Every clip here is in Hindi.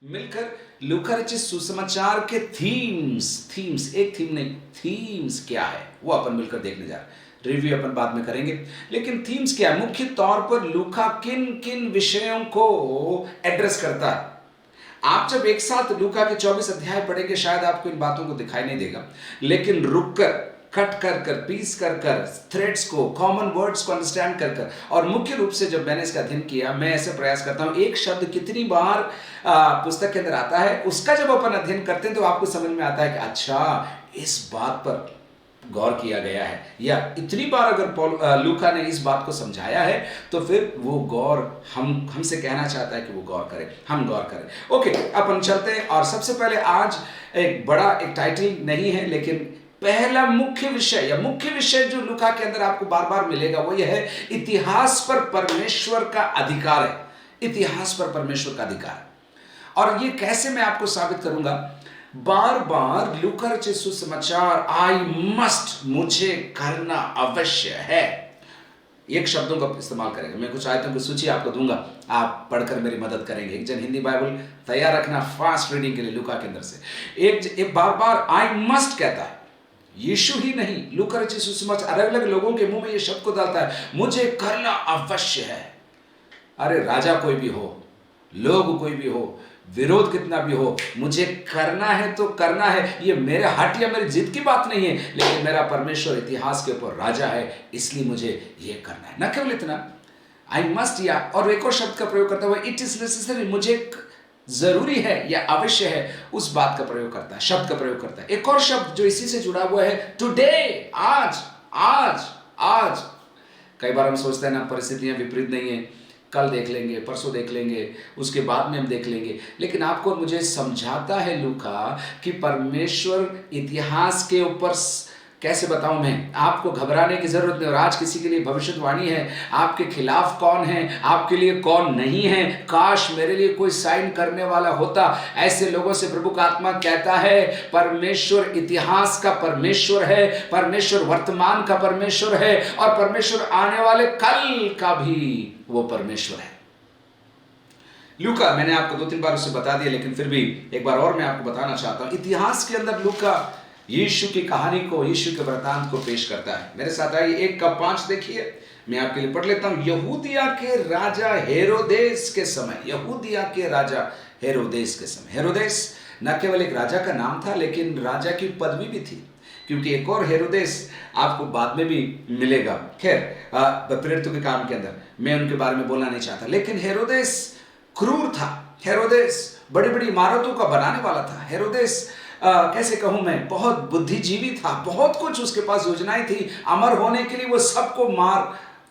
मिलकर लूका रचित सुसमाचार के थीम्स एक थीम नहीं, थीम्स क्या है वो अपन मिलकर देखने जा रहे हैं। रिव्यू अपन बाद में करेंगे, लेकिन थीम्स क्या है, मुख्य तौर पर लूका किन किन विषयों को एड्रेस करता है। आप जब एक साथ लूका के 24 अध्याय पढ़ेंगे शायद आपको इन बातों को दिखाई नहीं देगा, लेकिन रुककर कट कर कर पीस कर कर थ्रेड्स को, कॉमन वर्ड्स को अंडरस्टैंड कर कर, और मुख्य रूप से जब मैंने इसका अध्ययन किया, मैं ऐसे प्रयास करता हूं एक शब्द कितनी बार पुस्तक के अंदर आता है, उसका जब अपन अध्ययन करते हैं तो आपको समझ में आता है कि अच्छा इस बात पर गौर किया गया है, या इतनी बार अगर लूका ने इस बात को समझाया है तो फिर वो गौर हमसे कहना चाहता है कि वो गौर करें, हम गौर करें। ओके, अपन चलते हैं। और सबसे पहले आज एक टाइटल नहीं है, लेकिन पहला मुख्य विषय जो लूका के अंदर आपको बार बार मिलेगा वो यह है, इतिहास पर परमेश्वर का अधिकार है। इतिहास पर परमेश्वर का अधिकार। और ये कैसे मैं आपको साबित करूंगा, बार बार लूका रचित सुसमाचार आई मस्ट, मुझे करना अवश्य है, एक शब्दों का इस्तेमाल करेंगे। मैं कुछ आयतों की सूची आपको दूंगा, आप पढ़कर मेरी मदद करेंगे। एक जन हिंदी बाइबल तैयार रखना फास्ट रीडिंग के लिए लूका के अंदर से। एक बार बार आई मस्ट कहता है, यीशु ही नहीं, लूका रचित सुसमाचार अलग अलग लोगों के मुंह में ये शब्द को डालता है, मुझे करना अवश्य है। अरे राजा कोई भी हो, लोग कोई भी हो, विरोध कितना भी हो, मुझे करना है तो करना है। ये मेरे हट या मेरी जिद की बात नहीं है, लेकिन मेरा परमेश्वर इतिहास के ऊपर राजा है, इसलिए मुझे ये करना है। न केवल इतना, आई मस्ट, या और एक और शब्द का प्रयोग करता हुआ इट इज नेसेसरी, मुझे जरूरी है या अवश्य है, उस बात का प्रयोग करता है, शब्द का प्रयोग करता है। एक और शब्द जो इसी से जुड़ा हुआ है, टुडे, आज आज आज। कई बार हम सोचते हैं ना, परिस्थितियां विपरीत नहीं है, कल देख लेंगे, परसों देख लेंगे, उसके बाद में हम देख लेंगे, लेकिन आपको मुझे समझाता है लूका कि परमेश्वर इतिहास के ऊपर कैसे बताऊं मैं, आपको घबराने की जरूरत नहीं। और आज किसी के लिए भविष्यवाणी है, आपके खिलाफ कौन है, आपके लिए कौन नहीं है, काश मेरे लिए कोई साइन करने वाला होता। ऐसे लोगों से प्रभु का आत्मा कहता है, परमेश्वर इतिहास का परमेश्वर है, परमेश्वर वर्तमान का परमेश्वर है, और परमेश्वर आने वाले कल का भी वो परमेश्वर है। लूका, मैंने आपको 2-3 बार उसे बता दिया, लेकिन फिर भी एक बार और मैं आपको बताना चाहता हूं। इतिहास के अंदर लूका यीशु की कहानी को, यीशु के वृतांत को पेश करता है। मेरे साथ आइए, 1:5 देखिए, मैं आपके लिए पढ़ लेता हूं। यहूदिया के राजा हेरोदेस के समय, यहूदिया के राजा हेरोदेस के समय, हेरोदेस न केवल एक राजा का नाम था, लेकिन राजा की पदवी भी थी, क्योंकि एक और हेरोदेस आपको बाद में भी मिलेगा। खैर, प्रेरितों के काम के अंदर मैं उनके बारे में बोलना नहीं चाहता, लेकिन हेरोदेस क्रूर था। हेरोदेस बड़ी बड़ी इमारतों का बनाने वाला था। हेरोदेस कैसे कहूं मैं, बहुत बुद्धिजीवी था, बहुत कुछ उसके पास योजनाएं थी। अमर होने के लिए वो सबको मार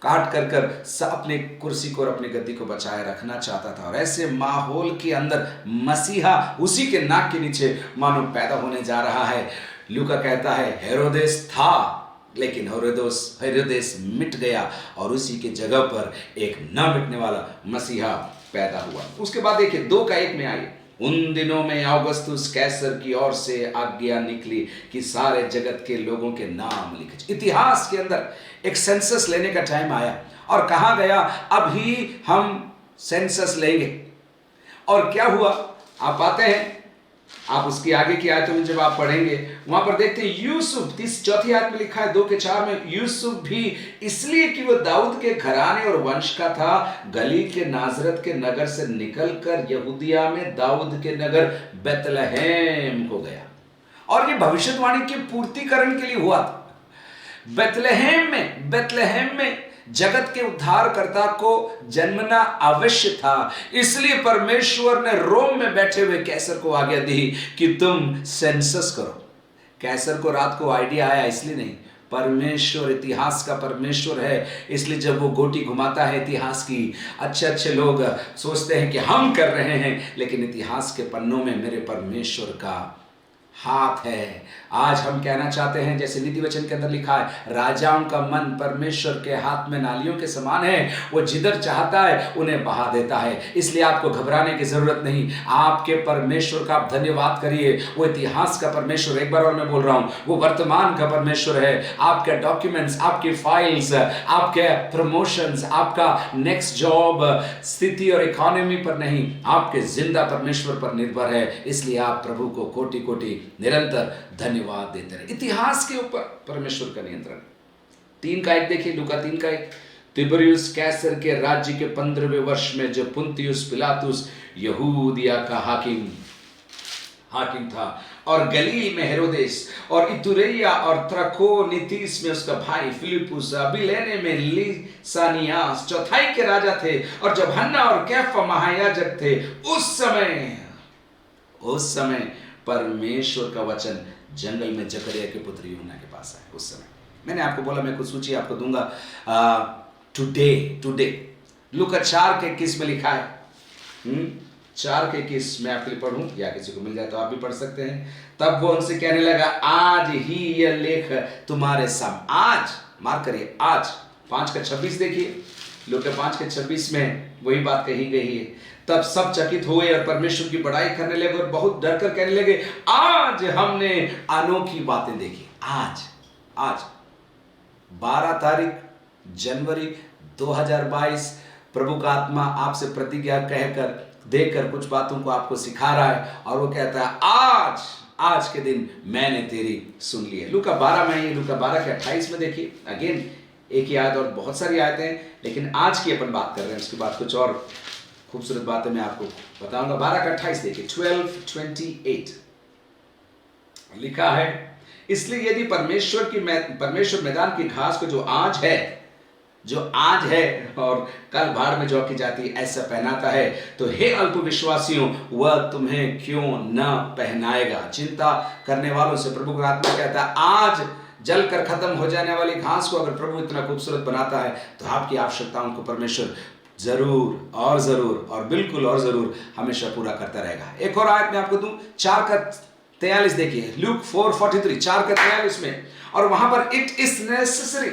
काट कर कर अपने कुर्सी को और अपनी गद्दी को बचाए रखना चाहता था। और ऐसे माहौल के अंदर मसीहा उसी के नाक के नीचे मानो पैदा होने जा रहा है। लूका कहता है हेरोदेस था, लेकिन हेरोदेस मिट गया, और उसी के जगह पर एक न मिटने वाला मसीहा पैदा हुआ। उसके बाद देखिए 2:1 में आइए, उन दिनों में औगुस्तुस कैसर की ओर से आज्ञा निकली कि सारे जगत के लोगों के नाम लिखे। इतिहास के अंदर एक सेंसस लेने का टाइम आया, और कहा गया अभी हम सेंसस लेंगे। और क्या हुआ, आप पाते हैं, आप उसकी आगे की आयतों में जब आप पढ़ेंगे, वहां पर देखते हैं यूसुफ, 4 आयत में लिखा है 2:4 में, यूसुफ भी इसलिए कि वो दाऊद के घराने और वंश का था, गली के नाजरत के नगर से निकलकर यहूदिया में दाऊद के नगर बेतलहम को गया। और ये भविष्यवाणी की पूर्तिकरण के लिए हुआ था। बेतलहम में जगत के उद्धारकर्ता को जन्मना अवश्य था, इसलिए परमेश्वर ने रोम में बैठे हुए कैसर को आज्ञा दी कि तुम सेंसस करो। कैसर को रात को आइडिया आया, इसलिए नहीं, परमेश्वर इतिहास का परमेश्वर है, इसलिए जब वो गोटी घुमाता है इतिहास की, अच्छे लोग सोचते हैं कि हम कर रहे हैं, लेकिन इतिहास के पन्नों में मेरे परमेश्वर का हाथ है। आज हम कहना चाहते हैं, जैसे नीति वचन के अंदर लिखा है, राजाओं का मन परमेश्वर के हाथ में नालियों के समान है, वो जिधर चाहता है उन्हें बहा देता है। इसलिए आपको घबराने की जरूरत नहीं। आपके परमेश्वर का आप धन्यवाद करिए। वो इतिहास का परमेश्वर, एक बार और मैं बोल रहा हूं, वो वर्तमान का परमेश्वर है। आपके डॉक्यूमेंट्स, आपकी फाइल्स, आपके प्रमोशंस, आपका नेक्स्ट जॉब स्थिति और इकोनॉमी पर नहीं, आपके जिंदा परमेश्वर पर निर्भर है। इसलिए आप प्रभु को कोटि कोटि निरंतर धन्यवाद देते रहे। इतिहास के ऊपर परमेश्वर का नियंत्रण। 3:1 देखिए, लूका 3:1। तिबरियुस कैसर के राज्य के 15वें वर्ष में जब पुंतियुस पिलातुस यहूदिया का हाकिम था, और गलील में हेरोदेस, और इतुरैया और त्रकोनीतिस में उसका भाई फिलिपुस, अबिलेने में लिसानियास चौथाई के राजा थे, और जब हन्ना और कैफा महायाजक थे, उस समय परमेश्वर का वचन जंगल में जकरिया के पुत्र यूहन्ना के पास आया। उस समय मैंने आपको बोला, मैं कुछ सूची आपको दूंगा। टुडे लूका 4:21 में लिखा है। 4:21 मैं आपके लिए पढ़ूं, या किसी को मिल जाए तो आप भी पढ़ सकते हैं। तब वो उनसे कहने लगा, आज ही यह लेख तुम्हारे सामने। आज, मार्क करिए, आज। 5:26 देखिए, लूका 5:26 में वही बात कही गई है। तब सब चकित हुए और परमेश्वर की बड़ाई करने लगे और बहुत डरकर कहने लगे, आज हमने अनोखी बातें देखी। आज 12 तारीख जनवरी 2022, प्रभु का आत्मा आपसे प्रतिज्ञा कहकर देकर कुछ बातों को आपको सिखा रहा है, और वो कहता है, आज के दिन मैंने तेरी सुन ली है। लूका 12 में, ये लूका 12:28 में देखिए। अगेन एक ही आयत, और बहुत सारी आयतें हैं, लेकिन आज की अपन बात कर रहे हैं। उसके बाद कुछ और खूबसूरत बातें मैं आपको बताऊंगा। 12:28 देखिए। 12:28 लिखा है, इसलिए यदि परमेश्वर मैदान की घास को जो आज है और कल भाड़ में झोंकी जाती है ऐसा पहनाता है, तो हे अल्प विश्वासियों, वह तुम्हें क्यों न पहनाएगा। चिंता करने वालों से प्रभु का आत्मा कहता है, आज जल कर खत्म हो जाने वाली घास को अगर प्रभु इतना खूबसूरत बनाता है, तो आपकी आवश्यकताओं को परमेश्वर जरूर और बिल्कुल और जरूर हमेशा पूरा करता रहेगा। एक और आयत मैं आपको दूं, 4:43 देखिए। लूक 4:43, 4:43 में, और वहां पर इट इज नेसेसरी,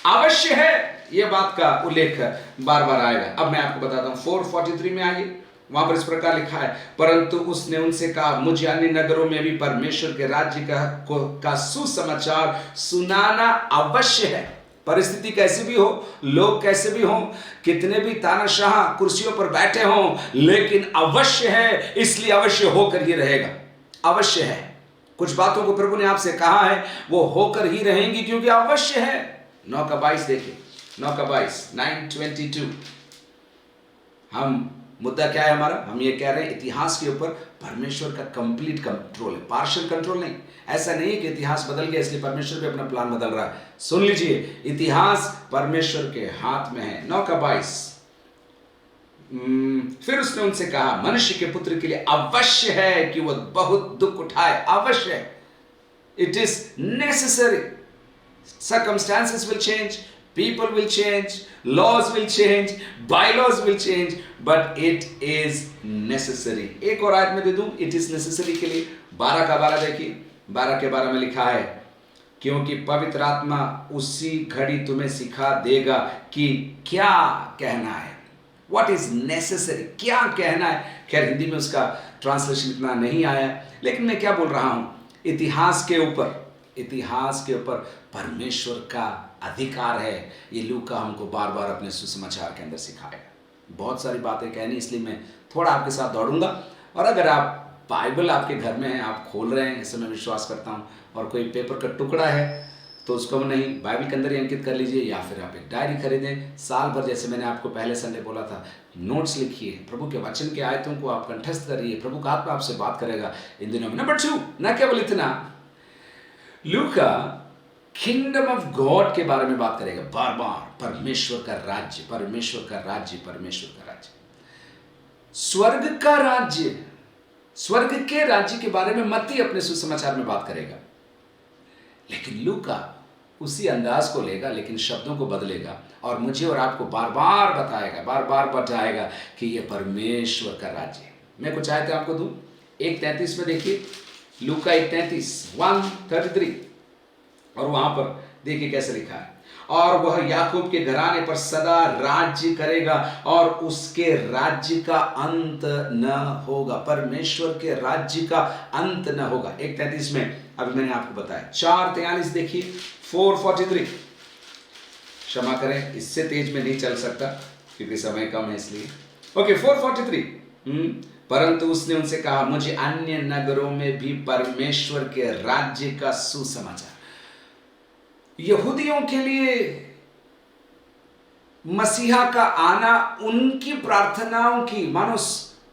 अवश्य है, यह बात का उल्लेख बार बार आएगा। अब मैं आपको बताता हूं। 4:43 में आइए, वहां पर इस प्रकार लिखा है, परंतु उसने उनसे कहा, मुझे अन्य नगरों में भी परमेश्वर के राज्य का सुसमाचार सुनाना अवश्य है। परिस्थिति कैसी भी हो, लोग कैसे भी हो, कितने भी तानाशाह कुर्सियों पर बैठे हों, लेकिन अवश्य है, इसलिए अवश्य होकर ही रहेगा। अवश्य है, कुछ बातों को प्रभु ने आपसे कहा है, वो होकर ही रहेंगी क्योंकि अवश्य है। 9:22 देखिए, 9:22, 9:22। हम मुद्दा क्या है हमारा? हम ये कह रहे हैं, इतिहास के ऊपर परमेश्वर का कंप्लीट कंट्रोल है, पार्शियल कंट्रोल नहीं। ऐसा नहीं कि इतिहास बदल गया इसलिए परमेश्वर भी अपना प्लान बदल रहा है। सुन लीजिए, इतिहास परमेश्वर के हाथ में है। 9:22, फिर उसने उनसे कहा, मनुष्य के पुत्र के लिए अवश्य है कि वह बहुत दुख उठाए। अवश्य है, it is necessary. Circumstances will change, people will change, laws will change, bylaws will change, but it is necessary। एक और आयत में दे दूं, it is necessary के लिए। 12:12 देखिए, 12:12 में लिखा है, क्योंकि पवित्र आत्मा उसी घड़ी तुम्हें सिखा देगा कि क्या कहना है। What is necessary, क्या कहना है। खैर हिंदी में उसका ट्रांसलेशन इतना नहीं आया, लेकिन मैं क्या बोल रहा हूं, इतिहास के ऊपर परमेश्वर का अधिकार है। ये लूका हमको बार बार अपने सुसमाचार के अंदर सिखाएगा। बहुत सारी बातें कहनी, इसलिए मैं थोड़ा आपके साथ दौड़ूंगा। और अगर आप बाइबल आपके घर में है, आप खोल रहे हैं, ऐसे मैं विश्वास करता हूँ, और कोई पेपर का टुकड़ा है तो उसको नहीं, बाइबल के अंदर ही अंकित कर लीजिए, या फिर आप एक डायरी खरीदें। साल भर, जैसे मैंने आपको पहले संडे बोला था, नोट्स लिखिए, प्रभु के वचन के आयतों को आप कंठस्थ करिए, प्रभु का आत्मा आपसे बात करेगा इन दिनों में। नंबर 2, न केवल इतना, लूका किंगडम ऑफ गॉड के बारे में बात करेगा बार बार। परमेश्वर का राज्य, परमेश्वर का राज्य, परमेश्वर का राज्य, स्वर्ग का राज्य, स्वर्ग के राज्य के बारे में मत्ती अपने सुसमाचार में बात करेगा। लेकिन लूका उसी अंदाज को लेगा, लेकिन शब्दों को बदलेगा और मुझे और आपको बार बार बताएगा, बार बार बताएगा कि यह परमेश्वर का राज्य है। मैं कुछ आयतें आपको दूं। 1:33 में देखिए, लूका 1:33 और वहां पर देखिए कैसे लिखा है, और वह याकूब के घराने पर सदा राज्य करेगा और उसके राज्य का अंत न होगा। परमेश्वर के राज्य का अंत न होगा। 1:33 में अभी मैंने आपको बताया। 4:43 देखिए, 4:43, क्षमा करें इससे तेज में नहीं चल सकता क्योंकि समय कम है इसलिए। ओके, 4:43, परंतु उसने उनसे कहा, मुझे अन्य नगरों में भी परमेश्वर के राज्य का सुसमाचार। यहूदियों के लिए मसीहा का आना उनकी प्रार्थनाओं की, मानो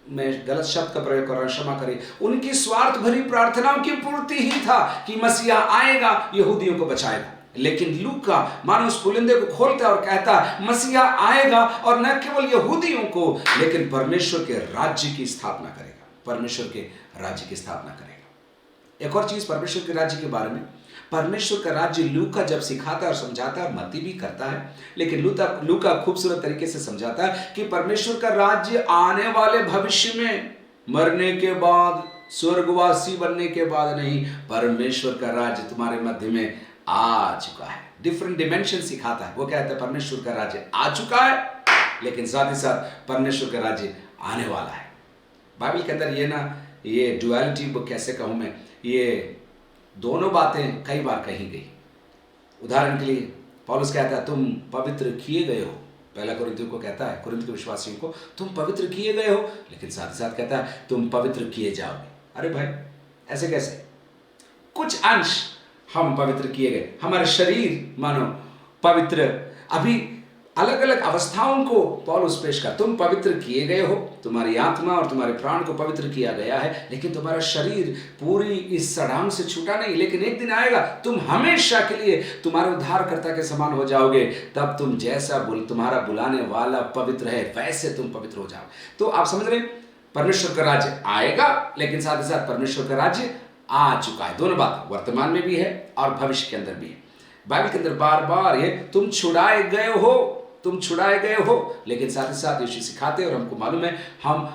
मैं गलत शब्द का प्रयोग कर रहा हूं, क्षमा करिए, उनकी स्वार्थ भरी प्रार्थनाओं की पूर्ति ही था कि मसीहा आएगा, यहूदियों को बचाएगा। लेकिन लूका मानो उस पुलिंदे को खोलता है और कहता है मसीहा आएगा और न केवल यहूदियों को लेकिन परमेश्वर के राज्य की स्थापना करेगा। परमेश्वर के राज्य की स्थापना करेगा। एक और चीज परमेश्वर के राज्य के बारे में, परमेश्वर का राज्य लूका जब सिखाता है और समझाता है, मत्ती भी करता है, लेकिन लूका खूबसूरत तरीके से समझाता है कि परमेश्वर का राज्य आने वाले भविष्य में, मरने के बाद, स्वर्गवासी बनने के बाद नहीं, परमेश्वर का राज्य तुम्हारे मध्य में आ चुका है। डिफरेंट डिमेंशन सिखाता है। वो कहता है परमेश्वर का राज्य आ चुका है, लेकिन साथ ही साथ परमेश्वर का राज्य आने वाला है। बाइबल के अंदर ये डुअलिटी, वो कैसे कहूं मैं, ये दोनों बातें कई बार कही गई। उदाहरण के लिए पौलुस कहता है तुम पवित्र किए गए हो, पहला कुरिन्थियों को कहता है, कुरिन्थ के विश्वासियों को तुम पवित्र किए गए हो, लेकिन साथ ही साथ कहता है तुम पवित्र किए जाओगे। अरे भाई ऐसे कैसे? कुछ अंश हम पवित्र किए गए, हमारे शरीर मानो पवित्र, अभी अलग अलग अवस्थाओं को पौलुस पेश कर, तुम पवित्र किए गए हो, तुम्हारी आत्मा और तुम्हारे प्राण को पवित्र किया गया है, लेकिन तुम्हारा शरीर पूरी इस सड़ांग से छूटा नहीं। लेकिन एक दिन आएगा तुम हमेशा के लिए तुम्हारे उद्धारकर्ता के समान हो जाओगे, तब तुम जैसा तुम्हारा बुलाने वाला पवित्र है वैसे तुम पवित्र हो जाओ। तो आप समझ रहे, परमेश्वर का राज्य आएगा, लेकिन साथ ही साथ परमेश्वर का राज्य आ चुका है। दोनों बात वर्तमान में भी है और भविष्य के अंदर भी है। बाइबल के अंदर बार बार ये तुम छुड़ाए गए हो, तुम छुड़ाए गए हो, लेकिन साथ ही साथ यीशु सिखाते हैं और हमको मालूम है हम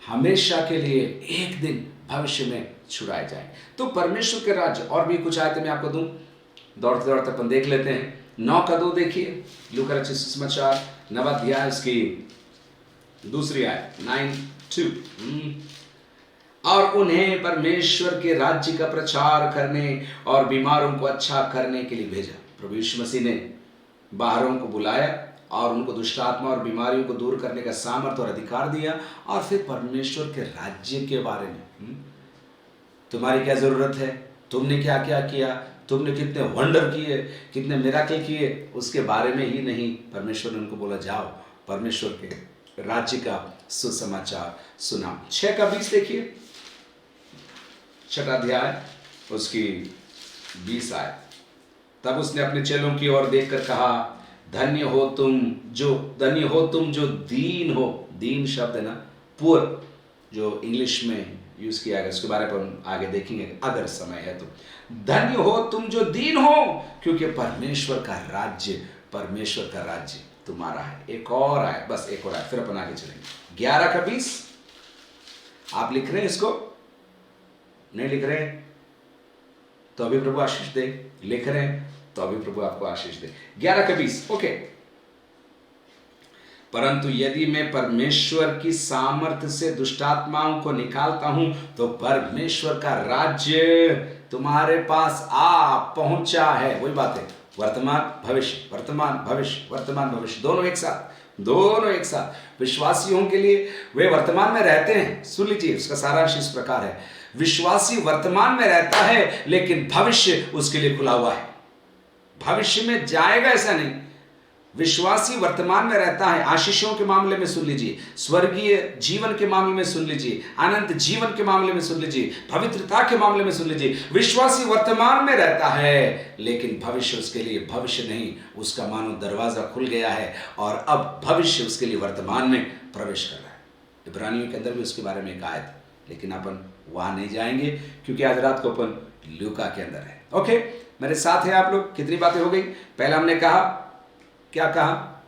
हमेशा के लिए एक दिन भविष्य में छुड़ाए जाए। तो परमेश्वर के राज्य, और भी कुछ आयतें मैं आपको दूं, दौड़ते दौड़ते अपन देख लेते हैं। 9:2 देखिए, लूका रचित सुसमाचार 9 अध्याय उसकी 2 आयत, 9:2, और उन्हें परमेश्वर के राज्य का प्रचार करने और बीमारों को अच्छा करने के लिए भेजा। प्रभु यीशु मसीह ने बाहरों को बुलाया और उनको दुष्ट आत्मा और बीमारियों को दूर करने का सामर्थ और अधिकार दिया, और फिर परमेश्वर के राज्य के बारे में, तुम्हारी क्या जरूरत है, तुमने क्या क्या किया, तुमने कितने वंडर किए, कितने मिराकल किए, उसके बारे में ही नहीं, परमेश्वर ने उनको बोला जाओ परमेश्वर के राज्य का सुसमाचार सुनाओ। 6:20 देखिए, 6 अध्याय उसकी 20 आयत। तब उसने अपने चेलों की ओर देखकर कहा, धन्य हो तुम जो दीन हो। दीन शब्द है ना, पुअर, जो इंग्लिश में यूज किया गया, उसके बारे पर हम आगे देखेंगे अगर समय है तो। धन्य हो तुम जो दीन हो, क्योंकि परमेश्वर का राज्य तुम्हारा है। एक और आए, बस एक और आए, फिर अपन आगे चलेंगे। 11:20, आप लिख रहे हैं इसको? नहीं लिख रहे तो अभी प्रभु आशीष दे, लिख रहे हैं तो अभी प्रभु आपको आशीष दे। 11:20, ओके। परंतु यदि मैं परमेश्वर की सामर्थ्य से दुष्टात्माओं को निकालता हूं, तो परमेश्वर का राज्य तुम्हारे पास आ पहुंचा है। वही बात है, वर्तमान भविष्य, वर्तमान भविष्य, वर्तमान भविष्य, दोनों एक साथ विश्वासियों के लिए। वे वर्तमान में रहते हैं, सुन लीजिए, उसका सारांश इस प्रकार है, विश्वासी वर्तमान में रहता है लेकिन भविष्य उसके लिए खुला हुआ है। भविष्य में जाएगा ऐसा नहीं, विश्वासी वर्तमान में रहता है। आशीषों के मामले में सुन लीजिए, स्वर्गीय जीवन के मामले में सुन लीजिए, अनंत जीवन के मामले में सुन लीजिए, पवित्रता के मामले में सुन लीजिए। विश्वासी वर्तमान में रहता है लेकिन भविष्य उसके लिए भविष्य नहीं, उसका मानो दरवाजा खुल गया है और अब भविष्य उसके लिए वर्तमान में प्रवेश कर रहा है। इब्रानियों के अंदर भी उसके बारे में एक आयत है, लेकिन अपन वहां नहीं जाएंगे क्योंकि आज रात को अपन लूका के अंदर है। ओके, मेरे साथ हैं आप लोग। कितनी बातें हो गई? पहला हमने कहा, क्या कहा?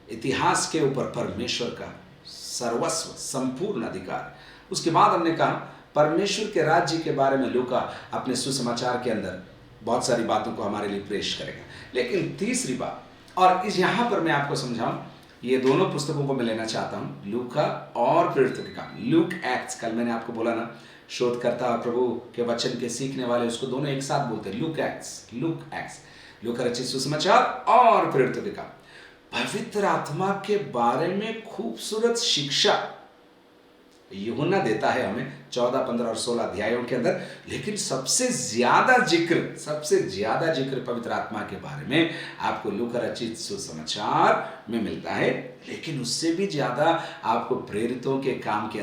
इतिहास के ऊपर परमेश्वर का सर्वस्व संपूर्ण अधिकार। उसके बाद हमने कहा परमेश्वर के राज्य के बारे में लूका अपने सुसमाचार के अंदर बहुत सारी बातों को हमारे लिए पेश करेगा। लेकिन तीसरी बात, और इस यहाँ पर मैं आपको समझाऊं, ये दोनों पुस्तकों को मैं लेना चाहता हूं, लूका और प्रेरितों के काम, लूक एक्ट्स। कल मैंने आपको बोला ना, शोधकर्ता और प्रभु के वचन के सीखने वाले उसको दोनों एक साथ बोलते हैं, लूक एक्ट्स, लूका रचित सुसमाचार और प्रेरितों के काम। पवित्र आत्मा के बारे में खूबसूरत शिक्षा यूहन्ना देता है हमें 14, 15 और 16 अध्यायों के अंदर। लेकिन सबसे ज्यादा जिक्र पवित्र आत्मा के बारे में आपको लूका रचित सुसमाचार में मिलता है। लेकिन उससे भी ज्यादा आपको प्रेरितों के काम के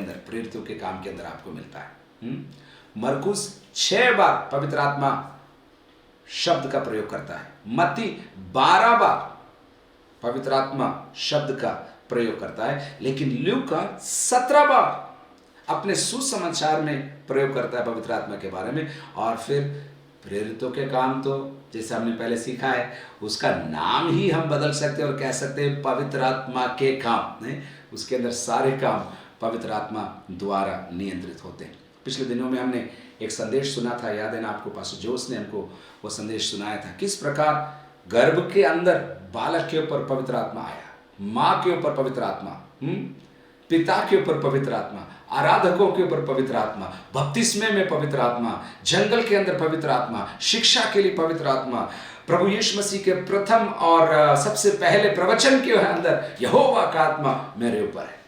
अंदर आपको मिलता है। मरकुस 6 बार पवित्र आत्मा शब्द का प्रयोग करता है, मत्ती 12 बार पवित्र आत्मा शब्द का प्रयोग करता है, लेकिन लूका 17 बार अपने सुसमाचार में प्रयोग करता है पवित्र आत्मा के बारे में। और फिर प्रेरितों के काम, तो जैसे हमने पहले सीखा है, उसका नाम ही हम बदल सकते हैं और कह सकते हैं पवित्र आत्मा के काम। नहीं, उसके अंदर सारे काम पवित्र आत्मा द्वारा नियंत्रित होते हैं। पिछले दिनों में हमने एक संदेश सुना था, याद है ना आपको, पास्टर जोस ने हमको वो संदेश सुनाया था, किस प्रकार गर्भ के अंदर बालक के ऊपर पवित्र आत्मा आया, माँ के ऊपर पवित्र आत्मा, पिता के ऊपर पवित्र आत्मा, आराधकों के ऊपर पवित्र आत्मा, बपतिस्मे में पवित्र आत्मा, जंगल के अंदर पवित्र आत्मा, शिक्षा के लिए पवित्र आत्मा, प्रभु यीशु मसीह के प्रथम और सबसे पहले प्रवचन के अंदर यहोवा का आत्मा मेरे ऊपर है।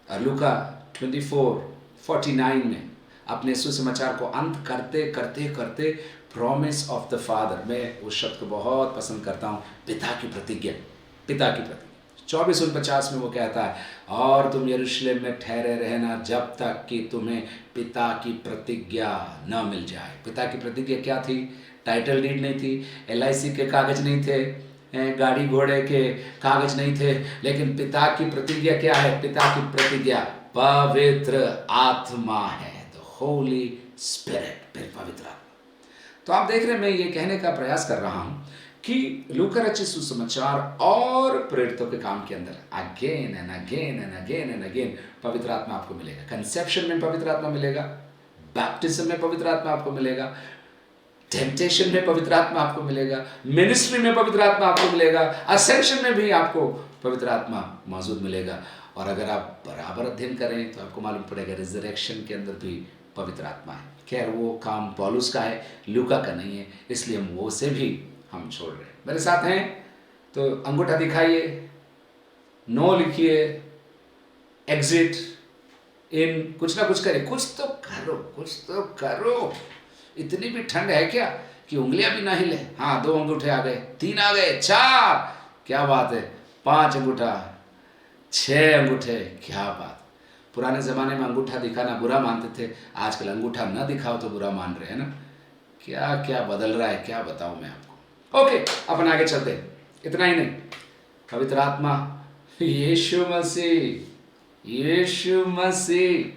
और लूका 24:49 में अपने सुसमाचार को अंत करते करते प्रॉमिस ऑफ द फादर, मैं उस शब्द को बहुत पसंद करता हूँ, पिता की प्रतिज्ञा। 24:49 में वो कहता है, और तुम यरूशलेम में ठहरे रहना जब तक कि तुम्हें पिता की प्रतिज्ञा न मिल जाए। पिता की प्रतिज्ञा क्या थी? टाइटल डीड नहीं थी, LIC के कागज नहीं थे, गाड़ी घोड़े के कागज नहीं थे, लेकिन पिता की प्रतिज्ञा क्या है? पिता की प्रतिज्ञा पवित्र आत्मा है, द होली स्पिरिट, पवित्र आत्मा। तो आप देख रहे हैं, मैं ये कहने का प्रयास कर रहा हूं कि लूका रचित सुसमाचार और प्रेरितों के काम के अंदर अगेन एंड अगेन पवित्र आत्मा आपको मिलेगा। कंसेप्शन में पवित्र आत्मा मिलेगा, बैप्टिज्म में पवित्र आत्मा आपको मिलेगा, टेम्पटेशन में पवित्र आत्मा आपको मिलेगा, मिनिस्ट्री में पवित्र आत्मा आपको मिलेगा, असेंशन में भी आपको पवित्र आत्मा मौजूद मिलेगा। और अगर आप बराबर अध्ययन करें तो आपको मालूम पड़ेगा रिजरेक्शन के अंदर भी पवित्र आत्मा है। खैर वो काम पौलुस का है, लूका का नहीं है, इसलिए हम वो से भी हम छोड़ रहे हैं। मेरे साथ हैं तो अंगूठा दिखाइए, नो लिखिए, एग्जिट, इन, कुछ ना कुछ करिए, कुछ तो करो। इतनी भी ठंड है क्या कि उंगलियां भी ना हिले? हाँ, 2 अंगूठे आ गए, 3 आ गए, 4, क्या बात है, 5 अंगूठा, 6 अंगूठे, क्या बात। पुराने ज़माने में अंगूठा दिखाना बुरा मानते थे, आजकल अंगूठा न दिखाओ तो बुरा मान रहे हैं ना। क्या क्या बदल रहा है, क्या बताऊं मैं आपको। ओके, अपन आगे चलते हैं। इतना ही नहीं, पवित्र आत्मा यीशु मसीह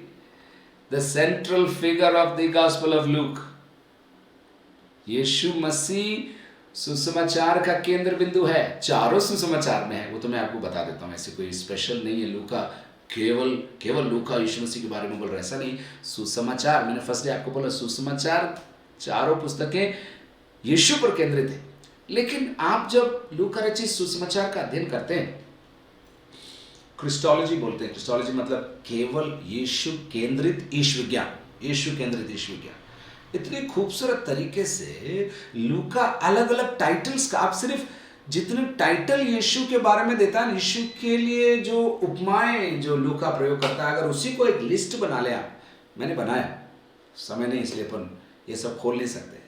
the central figure of the gospel of Luke. यीशु मसीह सुसमाचार का केंद्र बिंदु है, चारों सुसमाचार में है। वो तो मैं आपको बता देता हूँ, ऐसे कोई स्पेशल नहीं है। लूका केवल लूका यीशु मसीह के बारे में बोल रहा है, ऐसा नहीं। सुसमाचार, मैंने फर्स्ट डे आपको बोला, सुसमाचार चारों पुस्तकें यीशु पर केंद्रित है। लेकिन आप जब लूका रचित सुसमाचार का अध्ययन करते हैं, क्रिस्टोलॉजी बोलते हैं, क्रिस्टोलॉजी मतलब केवल यीशु केंद्रित ईश्वर विज्ञान। इतनी खूबसूरत तरीके से लूका अलग अलग टाइटल्स का, आप सिर्फ जितने टाइटल यीशु के बारे में देता है, यीशु के लिए जो उपमाएं जो लूका प्रयोग करता है, अगर उसी को एक लिस्ट बना ले आप, मैंने बनाया, समय नहीं इसलिए अपन ये सब खोल नहीं सकते,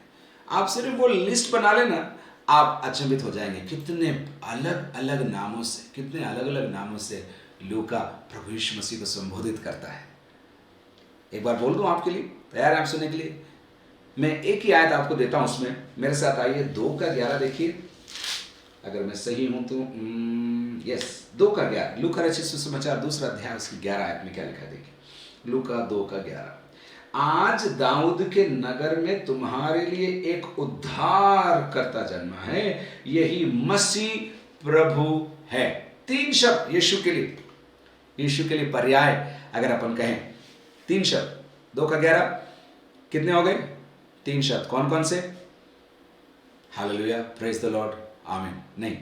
आप सिर्फ वो लिस्ट बना लेना, आप अचंभित हो जाएंगे कितने अलग अलग नामों से लूका प्रभु यीशु मसीह को संबोधित करता है। एक बार बोल दूं आपके लिए, तैयार है आप सुनने के लिए? मैं एक ही आयत आपको देता हूं, उसमें मेरे साथ आइए। 2:11 देखिए, अगर मैं सही हूं तो यस, 2:11, लूका रचित सुसमाचार 2 अध्याय उसकी 11 आयत में क्या लिखा है देखिए। लूका 2:11, आज दाऊद के नगर में तुम्हारे लिए एक उद्धार करता जन्मा है, यही मसीह प्रभु है। 3 शब्द यीशु के लिए पर्याय अगर अपन कहें, 3 शब्द, 2 का 11 कितने हो गए? 3 शब्द। कौन कौन से? हालेलुया, प्रेज द लॉर्ड, आमीन। नहीं,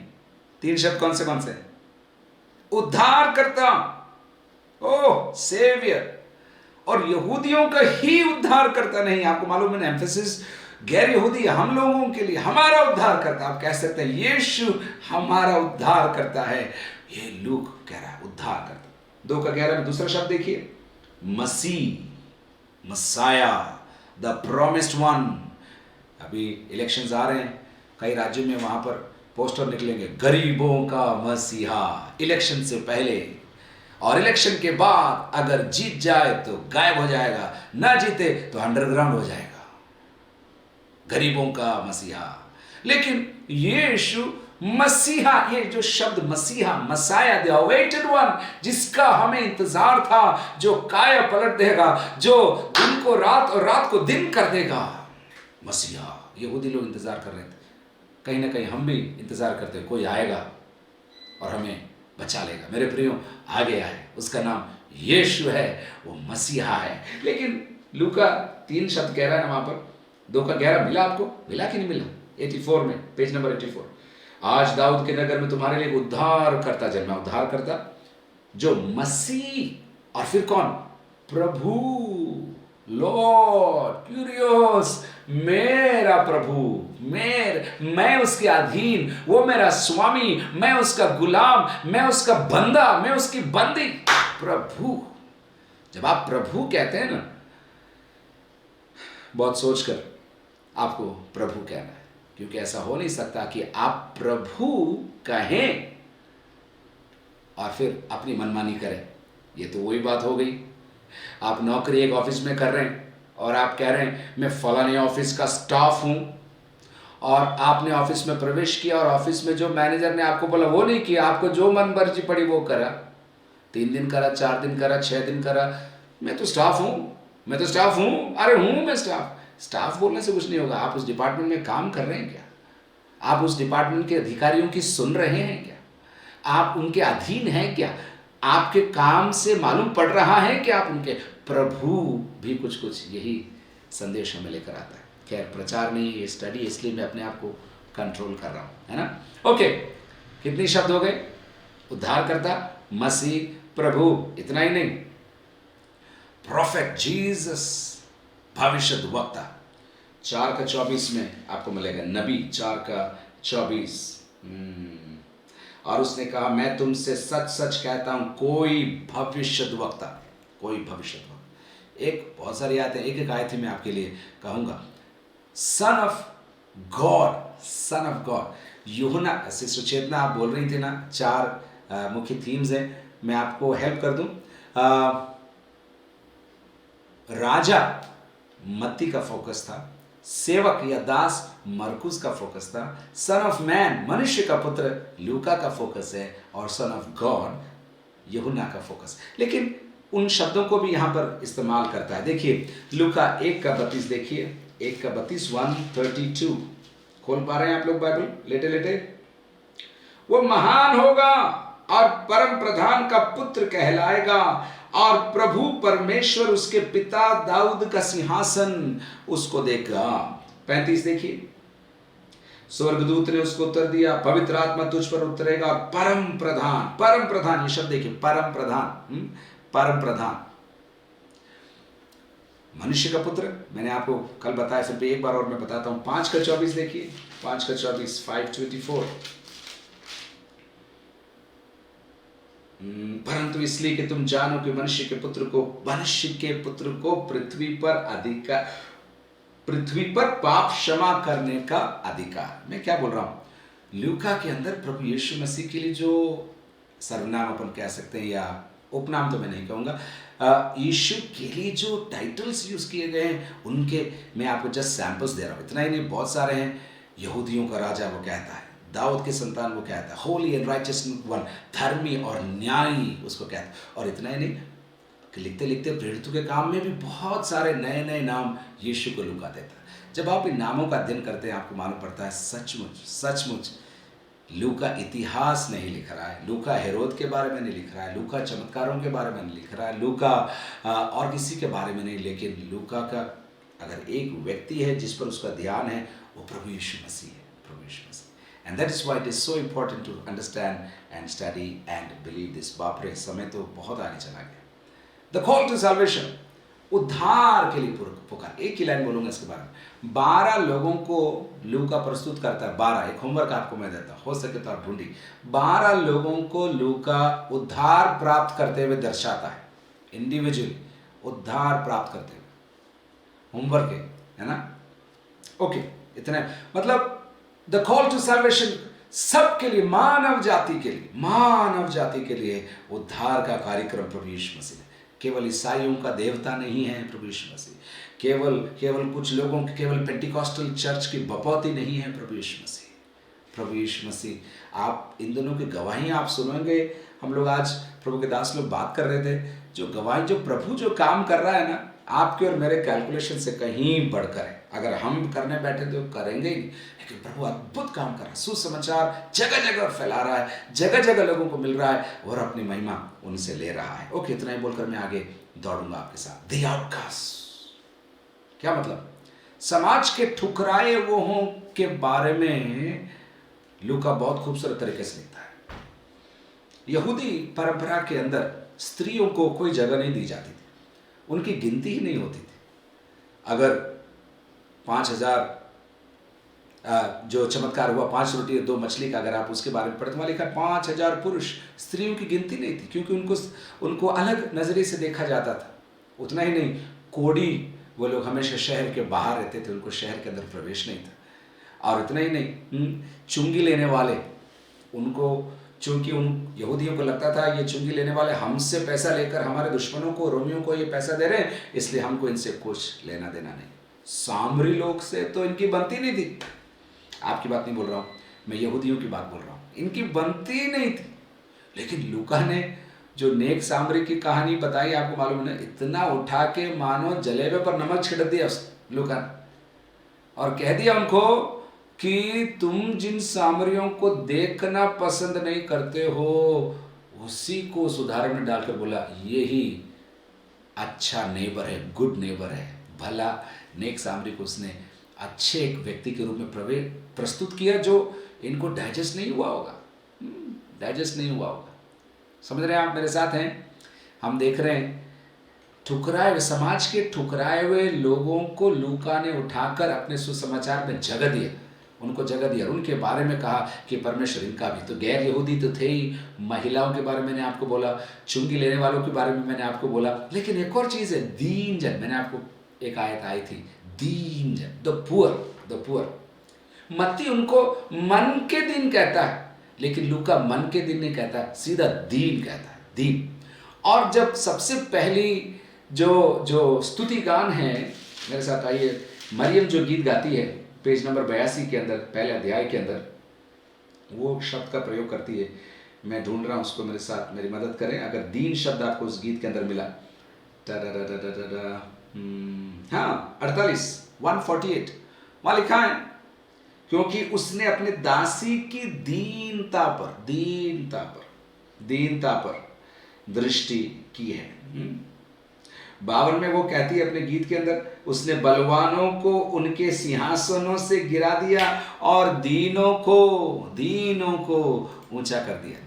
3 शब्द कौन से? उद्धार करता, ओह सेवियर। और यहूदियों का ही उद्धार करता नहीं, आपको मालूम है ना, एम्फेसिस गैर यहूदी हम लोगों के लिए हमारा उद्धार करता। आप कह सकते हैं यीशु हमारा उद्धार करता है, ये लूक कह रहा है उद्धार करता। 2 का 11 में दूसरा शब्द देखिए, मसीह, मसाया, द प्रोमिस्ड वन। अभी इलेक्शंस आ रहे हैं, कई राज्यों में वहां पर पोस्टर निकलेंगे, गरीबों का मसीहा, इलेक्शन से पहले। और इलेक्शन के बाद अगर जीत जाए तो गायब हो जाएगा, ना जीते तो अंडरग्राउंड हो जाएगा, गरीबों का मसीहा। लेकिन यीशु मसीहा, ये जो शब्द मसीहा, मसाया, द अवेटेड वन, जिसका हमें इंतजार था, जो काया पलट देगा, जो दिन को रात और रात को दिन कर देगा, मसीहा। यहूदी लोग इंतजार कर रहे थे, कहीं ना कहीं हम भी इंतजार करते, कोई आएगा और हमें बचा लेगा। मेरे प्रियो, आ गया है, उसका नाम यीशु है, वो मसीहा है। लेकिन लूका 3 शब्द कह रहा है ना वहां पर, 2 का 11 मिला आपको? मिला कि नहीं मिला? 84 में, पेज नंबर 84, आज दाऊद के नगर में तुम्हारे लिए उद्धार करता जन्मा। उद्धार करता जो मसीह, और फिर कौन? प्रभु, लॉर्ड, क्यूरियस, मेरा प्रभु, मैं उसके अधीन, वो मेरा स्वामी, मैं उसका गुलाम, मैं उसका बंदा, मैं उसकी बंदी। प्रभु, जब आप प्रभु कहते हैं ना, बहुत सोचकर आपको प्रभु कहना है, क्योंकि ऐसा हो नहीं सकता कि आप प्रभु कहें और फिर अपनी मनमानी करें। ये तो वही बात हो गई, आप नौकरी एक ऑफिस में कर रहे हैं और आप कह रहे हैं मैं फलाने ऑफिस का स्टाफ हूं, और आपने ऑफिस में प्रवेश किया और ऑफिस में जो मैनेजर ने आपको बोला वो नहीं किया, आपको जो मन मर्जी पड़ी वो करा। 3 दिन करा, 4 दिन करा, 6 दिन करा, मैं तो स्टाफ हूं, मैं तो स्टाफ हूं, अरे हूं मैं स्टाफ। स्टाफ बोलने से कुछ नहीं होगा। आप उस डिपार्टमेंट में काम कर रहे हैं क्या? आप उस डिपार्टमेंट के अधिकारियों की सुन रहे हैं क्या? आप उनके अधीन हैं क्या? आपके काम से मालूम पड़ रहा है कि आप उनके? प्रभु भी कुछ यही संदेश हमें लेकर आता है। खैर, प्रचार नहीं, ये स्टडी, इसलिए मैं अपने आप को कंट्रोल कर रहा हूं, है ना? ओके, कितने शब्द हो गए? उद्धारकर्ता, मसीह, प्रभु। इतना ही नहीं, प्रोफेट जीसस, भविष्यद्वक्ता। 4 का 24 में आपको मिलेगा, नबी 4 का 24। और उसने कहा मैं तुमसे सच सच कहता हूं, कोई भविष्यद्वक्ता, एक बहुत सारी आयतें, एक आयत ही मैं आपके लिए कहूंगा। Son of God. यूहन्ना, सिस्टर चेतना आप बोल रही थी ना, 4 मुख्य थीम्स हैं, मैं आपको हेल्प कर दूं। राजा मत्ती का फोकस था, सेवक या दास मरकुस का फोकस था, सन ऑफ मैन, मनुष्य का पुत्र, लूका का फोकस है, और सन ऑफ गॉड यूहन्ना का फोकस। लेकिन उन शब्दों को भी यहां पर इस्तेमाल करता है। देखिए लूका 1 का 32, देखिए 1 का 32, 132। खोल पा रहे हैं आप लोग बाइबल लेटे लेटे? वो महान होगा और परम प्रधान का पुत्र कहलाएगा, और प्रभु परमेश्वर उसके पिता दाऊद का सिंहासन उसको देगा। 35 देखिए, स्वर्गदूत ने उसको उत्तर दिया, पवित्र आत्मा तुझ पर उतरेगा, और परम प्रधान, ये शब्द देखिए, परम प्रधान, मनुष्य का पुत्र। मैंने आपको कल बताया, फिर भी एक बार और मैं बताता हूं। 5 का 24 देखिए, 5 का 24, 5:24। परंतु इसलिए कि तुम जानो कि मनुष्य के पुत्र को पृथ्वी पर पाप क्षमा करने का अधिकार। मैं क्या बोल रहा हूं? लूका के अंदर प्रभु यीशु मसीह के लिए जो सर्वनाम अपन कह सकते हैं, या उपनाम तो मैं नहीं कहूंगा, यीशु के लिए जो टाइटल्स यूज किए गए हैं, उनके मैं आपको जस्ट सैंपल्स दे रहा हूं। इतना ही नहीं, बहुत सारे हैं। यहूदियों का राजा वो कहता है, दाऊद के संतान वो कहता है, होली एंड राइचियस वन, धर्मी और न्यायी उसको कहता है। और इतना ही नहीं, कि लिखते लिखते प्रेरितों के काम में भी बहुत सारे नए नए नाम यीशु को लूका देता है। जब आप इन नामों का अध्ययन करते हैं, आपको मालूम पड़ता है सचमुच लूका इतिहास नहीं लिख रहा है, लूका हेरोद के बारे में नहीं लिख रहा है, लूका चमत्कारों के बारे में नहीं लिख रहा है, लूका और किसी के बारे में नहीं, लेकिन लूका का अगर एक व्यक्ति है जिस पर उसका ध्यान है वो प्रभु यीशु मसीह है, प्रभु यीशु मसीह। And that is why it is so important to understand and study and believe this. बाप रे, समय तो बहुत आगे चला गया। द कॉल टू सैल्वेशन, उद्धार के लिए पुकार। एक ही लाइन बोलूंगा इसके बारे में। 12 लोगों को लूका प्रस्तुत करता है। 12, एक होमवर्क आपको मैं देता हूं, हो सके तो आप ढूंढिए। 12 लोगों को लूका उद्धार प्राप्त करते हुए दर्शाता है, इंडिविजुअली उद्धार प्राप्त करते हुए। होमवर्क है ना? ओके, इतने मतलब द कॉल टू सैल्वेशन सबके लिए, मानव जाति के लिए, मानव जाति के लिए उद्धार का कार्यक्रम प्रभु यीशु मसीह। केवल ईसाइयों का देवता नहीं है प्रभु यीशु मसीह, केवल कुछ लोगों की, केवल पेंटिकॉस्टल चर्च की बपौती नहीं है प्रभु यीशु मसीह। प्रभु यीशु मसीह, आप इन दोनों की गवाही आप सुनेंगे। हम लोग आज प्रभु के दास लोग बात कर रहे थे, जो गवाही, जो प्रभु जो काम कर रहा है ना, आपके और मेरे कैलकुलेशन से कहीं बढ़कर है। अगर हम करने बैठे तो करेंगे ही, लेकिन प्रभु अद्भुत काम कर रहा है। सुसमाचार जगह जगह फैला रहा है, जगह जगह लोगों को मिल रहा है और अपनी महिमा उनसे ले रहा है। ओके, इतना ही बोलकर मैं आगे दौड़ूंगा आपके साथ। द आउटकास्ट क्या मतलब? समाज के ठुकराए वो हों के बारे में लूका बहुत खूबसूरत तरीके से लिखता है। यहूदी परंपरा के अंदर स्त्रियों को कोई जगह नहीं दी जाती थी, उनकी गिनती ही नहीं होती थी। अगर 5000 जो चमत्कार हुआ 5 रोटी और 2 मछली का, अगर आप उसके बारे में पढ़ते, वहाँ लिखा 5000 पुरुष, स्त्रियों की गिनती नहीं थी, क्योंकि उनको अलग नजरिए से देखा जाता था। उतना ही नहीं, कोढ़ी वो लोग हमेशा शहर के बाहर रहते थे, उनको शहर के अंदर प्रवेश नहीं था। और इतना ही नहीं, चुंगी लेने वाले, उनको, चूंकि उन यहूदियों को लगता था ये चुंगी लेने वाले हमसे पैसा लेकर हमारे दुश्मनों को, रोमियों को ये पैसा दे रहे हैं, इसलिए हमको इनसे कुछ लेना देना नहीं। सामरी लोग से तो इनकी बनती नहीं थी। आपकी बात नहीं बोल रहा हूँ मैं, यहूदियों की बात बोल रहा हूँ, इनकी बनती नहीं थी। लेकिन लूका ने जो नेक सामरी की कहानी बताई, आपको मालूम है, इतना उठा के मानो जलेबे पर नमक छिड़क दिया उस लूका ने, और कह दिया उनको कि तुम जिन सामरियों को देखना पसंद नहीं करते हो, उसी को उस उदाहरण में डालकर बोला यही अच्छा नेबर है, गुड नेबर है, भला नेक सामरी को उसने अच्छे एक व्यक्ति के रूप में प्रस्तुत किया, जो इनको डाइजेस्ट नहीं हुआ होगा, डाइजेस्ट नहीं हुआ होगा। समझ रहे हैं आप, मेरे साथ हैं? हम देख रहे हैं ठुकराए हुए, समाज के ठुकराए हुए लोगों को लूका ने उठाकर अपने सुसमाचार में जगह दिया, उनको जगह दिया, उनके बारे में कहा कि परमेश्वर इनका भी, तो गैर यहूदी तो थे ही, महिलाओं के बारे में मैंने आपको बोला, चुंगी लेने वालों के बारे में मैंने आपको बोला, लेकिन एक और चीज़ है, दीन जन। मैंने आपको एक आयत आई थी, दीन जन, द पुअर। मत्ती उनको मन के दिन कहता है, लेकिन लूका मन के दिन नहीं कहता, सीधा दीन कहता है, दीन। और जब सबसे पहली जो स्तुति गान है, मेरे साथ आइए, मरियम जो गीत गाती है, पेज नंबर 82 के अंदर, पहले अध्याय के अंदर वो शब्द का प्रयोग करती है। मैं ढूंढ रहा हूँ उसको, मेरे साथ मेरी मदद करें अगर दीन शब्द आपको उस गीत के अंदर मिला। हाँ, 148 वहाँ लिखा है, क्योंकि उसने अपने दासी की दीनता पर दृष्टि की है। 52 में वो कहती है अपने गीत के अंदर, उसने बलवानों को उनके सिंहासनों से गिरा दिया और दीनों को ऊंचा कर दिया,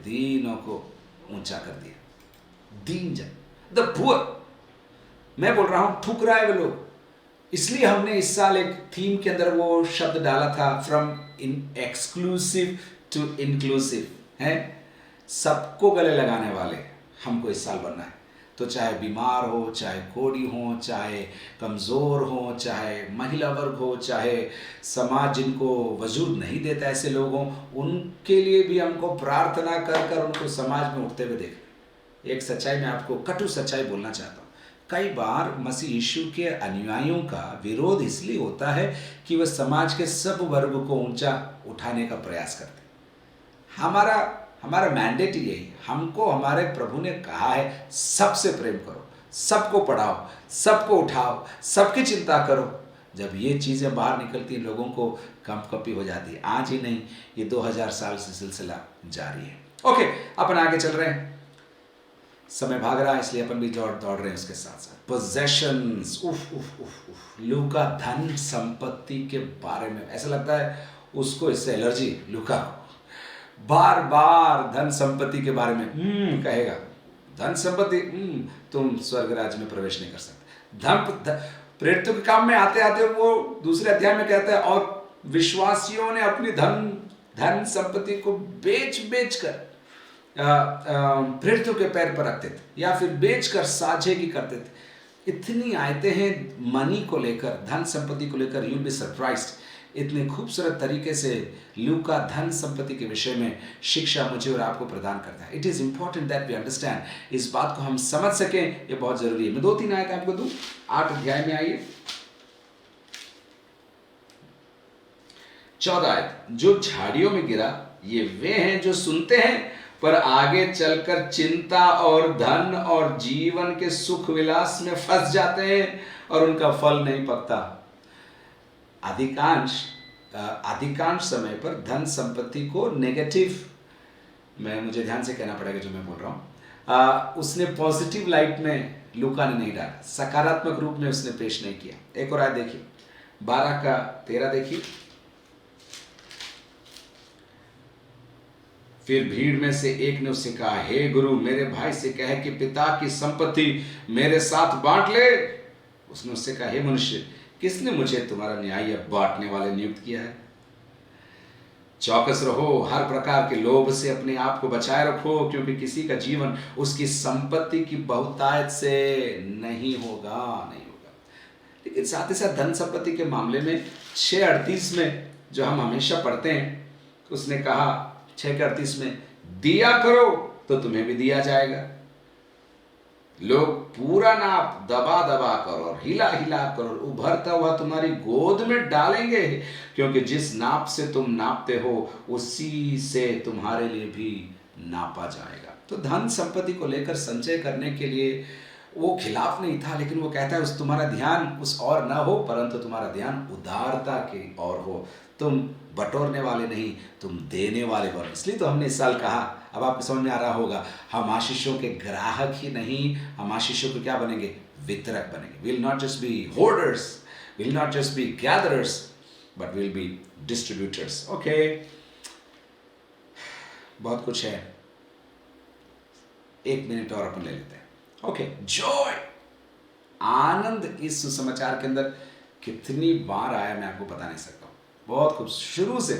दीन जन, द पुअर। मैं बोल रहा हूं ठुकराए हुए लोग, इसलिए हमने इस साल एक थीम के अंदर वो शब्द डाला था, फ्रॉम एक्सक्लूसिव टू इंक्लूसिव, है सबको गले लगाने वाले हमको इस साल बनना है। तो चाहे बीमार हो, चाहे कोढ़ी हो, चाहे कमज़ोर हो, चाहे महिला वर्ग हो, चाहे समाज जिनको वजूद नहीं देता ऐसे लोग हों, उनके लिए भी हमको प्रार्थना कर कर उनको समाज में उठते हुए देखना। एक सच्चाई में आपको कटु सच्चाई बोलना चाहता हूँ, कई बार मसीह यीशु के अनुयायियों का विरोध इसलिए होता है कि वह समाज के सब वर्ग को ऊंचा उठाने का प्रयास करते हैं। हमारा मैंडेट यही, हमको हमारे प्रभु ने कहा है सबसे प्रेम करो, सबको पढ़ाओ, सबको उठाओ, सबकी चिंता करो, जब ये चीज़ें बाहर निकलती हैं लोगों को कंपकपी हो जाती है। आज ही नहीं, ये 2000 साल से सिलसिला जारी है। ओके, अपन आगे चल रहे हैं, समय भाग रहा है इसलिए अपन भी दौड़ रहे हैं उसके साथ साथ। पोजेशंस, उफ उफ उफ उफ। लूका धन संपत्ति के बारे में ऐसा लगता है उसको इससे एलर्जी, लूका को बार बार धन संपत्ति के बारे में कहेगा। धन संपत्ति, तुम स्वर्ग राज्य में प्रवेश नहीं कर सकते। प्रेरितों के काम में आते आते वो दूसरे अध्याय में कहता है और विश्वासियों ने अपनी धन संपत्ति को बेच कर प्रेरितों के पैर पर रखते थे या फिर बेचकर साझेगी करते थे। इतनी आयतें हैं मनी को लेकर, धन संपत्ति को लेकर, यू विल बी सरप्राइज्ड। इतने खूबसूरत तरीके से लूका धन संपत्ति के विषय में शिक्षा मुझे और आपको प्रदान करता है। It is important that we understand, इस बात को हम समझ सकें, ये बहुत जरूरी है। मैं 2-3 आयतें आपको दूं। 8 अध्याय में आइए, 14 आयत। जो झाड़ियों में गिरा ये वे हैं जो सुनते हैं पर आगे चलकर चिंता और धन और जीवन के सुख विलास में फंस जाते हैं और उनका फल नहीं पकता। अधिकांश समय पर धन संपत्ति को नेगेटिव, मुझे ध्यान से कहना पड़ेगा जो मैं बोल रहा हूं, उसने पॉजिटिव लाइट में लूका ने नहीं डाला, सकारात्मक रूप में उसने पेश नहीं किया। एक और आयत देखिए, 12:13 देखिए। फिर भीड़ में से एक ने उससे कहा, हे गुरु, मेरे भाई से कह कि पिता की संपत्ति मेरे साथ बांट ले। उसने उससे कहा, हे मनुष्य, किसने मुझे तुम्हारा न्यायी बांटने वाले नियुक्त किया है? चौकस रहो, हर प्रकार के लोभ से अपने आप को बचाए रखो, क्योंकि किसी का जीवन उसकी संपत्ति की बहुतायत से नहीं होगा। लेकिन साथ ही साथ धन संपत्ति के मामले में 6:38 में जो हम हमेशा पढ़ते हैं, उसने कहा 6:38 में, दिया करो तो तुम्हें भी दिया जाएगा। लोग पूरा नाप दबा कर और हिला कर और उभरता हुआ तुम्हारी गोद में डालेंगे, क्योंकि जिस नाप से तुम नापते हो उसी से तुम्हारे लिए भी नापा जाएगा। तो धन संपत्ति को लेकर संचय करने के लिए वो खिलाफ नहीं था, लेकिन वो कहता है उस तुम्हारा ध्यान उस और ना हो, परंतु तुम्हारा ध्यान उदारता की ओर हो। तुम बटोरने वाले नहीं, तुम देने वाले बनो। इसलिए तो हमने इस साल कहा, अब आपको समझ में आ रहा होगा, हम आशीषों के ग्राहक ही नहीं, हम आशीषों के क्या बनेंगे? वितरक बनेंगे। Will not just be hoarders, will not just be gatherers, but will be distributors. Okay, बहुत कुछ है, 1 मिनट और अपन ले लेते हैं। ओके, जॉय, आनंद इस सुसमाचार के अंदर कितनी बार आया मैं आपको बता नहीं सकता। बहुत खूब, शुरू से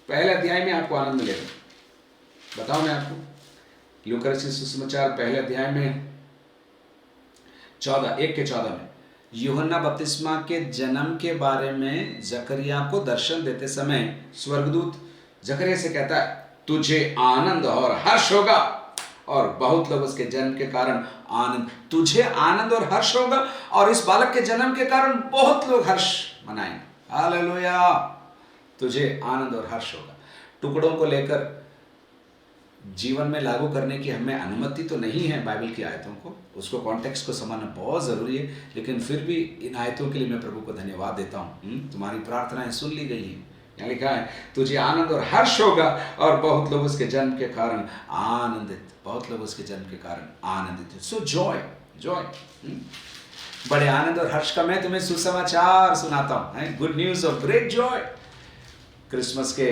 पहले अध्याय में आपको आनंद मिलेगा। बताओ मैं आपको, लूका रचित सुसमाचार पहले अध्याय में 1:14 में यूहन्ना बपतिस्मा के जन्म के बारे में जकरिया को दर्शन देते समय स्वर्गदूत जकरिया से कहता है, तुझे आनंद और हर्ष होगा, और बहुत लोग उसके जन्म के कारण तुझे आनंद और हर्ष होगा, और इस बालक के जन्म के कारण बहुत लोग हर्ष मनाएंगे। हालेलुया, तुझे आनंद और हर्ष होगा। टुकड़ों को लेकर जीवन में लागू करने की हमें अनुमति तो नहीं है बाइबल की आयतों को, उसको कॉन्टेक्स्ट को समझना बहुत ज़रूरी है, लेकिन फिर भी इन आयतों के लिए मैं प्रभु को धन्यवाद देता हूँ। तुम्हारी प्रार्थनाएं सुन ली गई हैं। यहाँ लिखा है, तुझे आनंद और हर्ष होगा, और बहुत लोग उसके जन्म के कारण आनंदित, बहुत लोग उसके जन्म के कारण आनंदित। सो जॉय, बड़े आनंद और हर्ष का मैं तुम्हें सुसमाचार सुनाता हूँ, good news of great Joy. Christmas के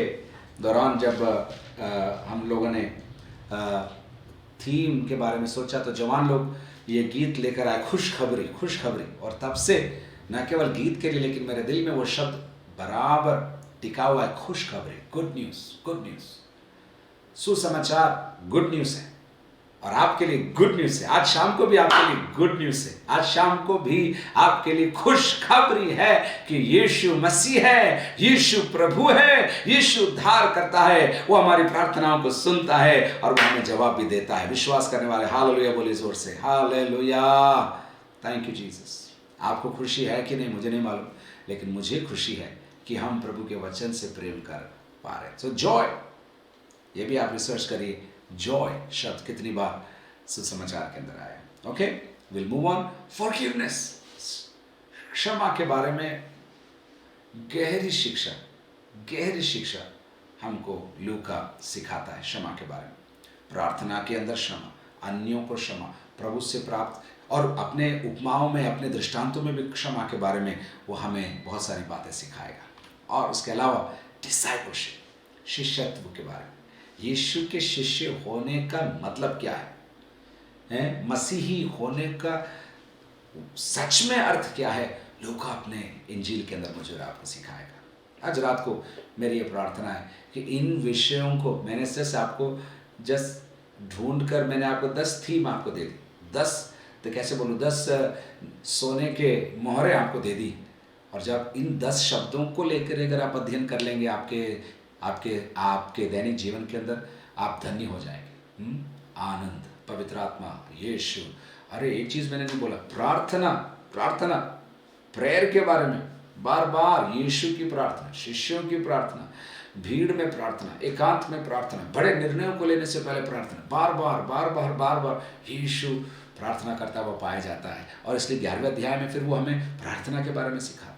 दौरान जब हम लोगों ने थीम के बारे में सोचा, तो जवान लोग ये गीत लेकर आए, खुशखबरी, और तब से न केवल गीत के लिए, लेकिन मेरे दिल में वो शब्द बराबर टिका हुआ है, खुशखबरी, गुड न्यूज, सुसमाचार गुड न्यूज है, और आपके लिए गुड न्यूज है। आज शाम को भी आपके लिए गुड न्यूज है, आज शाम को भी आपके लिए खुशखबरी है कि यीशु मसीह है, यीशु प्रभु है, यीशु उद्धार करता है, वो हमारी प्रार्थनाओं को सुनता है और वो हमें जवाब भी देता है। विश्वास करने वाले हालेलुया बोलिए जोर से, हालेलुया, थैंक यू जीसस। आपको खुशी है कि नहीं मुझे नहीं मालूम, लेकिन मुझे खुशी है कि हम प्रभु के वचन से प्रेम कर पा रहे हैं। सो जॉय, ये भी आप रिसर्च करिए, जॉय शब्द कितनी बार सुसमाचार के अंदर आया। Okay, will move on. Forgiveness, क्षमा के बारे में गहरी शिक्षा, गहरी शिक्षा हमको लूका सिखाता है क्षमा के बारे में। प्रार्थना के अंदर क्षमा, अन्यों को क्षमा, प्रभु से प्राप्त, और अपने उपमाओं में, अपने दृष्टांतों में भी क्षमा के बारे में वो हमें बहुत सारी बातें सिखाएगा। और उसके अलावा डिसाइपलशिप, शिष्यत्व के बारे में, यीशु के शिष्य होने का मतलब क्या है, मसीही होने का सच में अर्थ क्या है, लूका अपने इंजील के अंदर मुझे और आपको सिखाएगा। आज रात को मेरी ये प्रार्थना है कि इन विषयों को मैंने जस्ट ढूंढ कर मैंने आपको 10 थीम आपको दे दी, 10 तो कैसे बोलूँ, 10 सोने के मोहरें आपको दे दी। और जब इन 10 शब्दों को लेकर अगर आप अध्ययन कर लेंगे आपके आपके आपके दैनिक जीवन के अंदर, आप धन्य हो जाएंगे। आनंद, पवित्र आत्मा, यीशु। अरे एक चीज़ मैंने नहीं बोला, प्रार्थना, प्रार्थना, प्रेयर के बारे में बार बार, यीशु की प्रार्थना, शिष्यों की प्रार्थना, भीड़ में प्रार्थना, एकांत में प्रार्थना, बड़े निर्णयों को लेने से पहले प्रार्थना, बार बार बार बार बार बार यीशु प्रार्थना करता हुआ पाया जाता है। और इसलिए 11वें अध्याय में फिर वो हमें प्रार्थना के बारे में सिखाता है।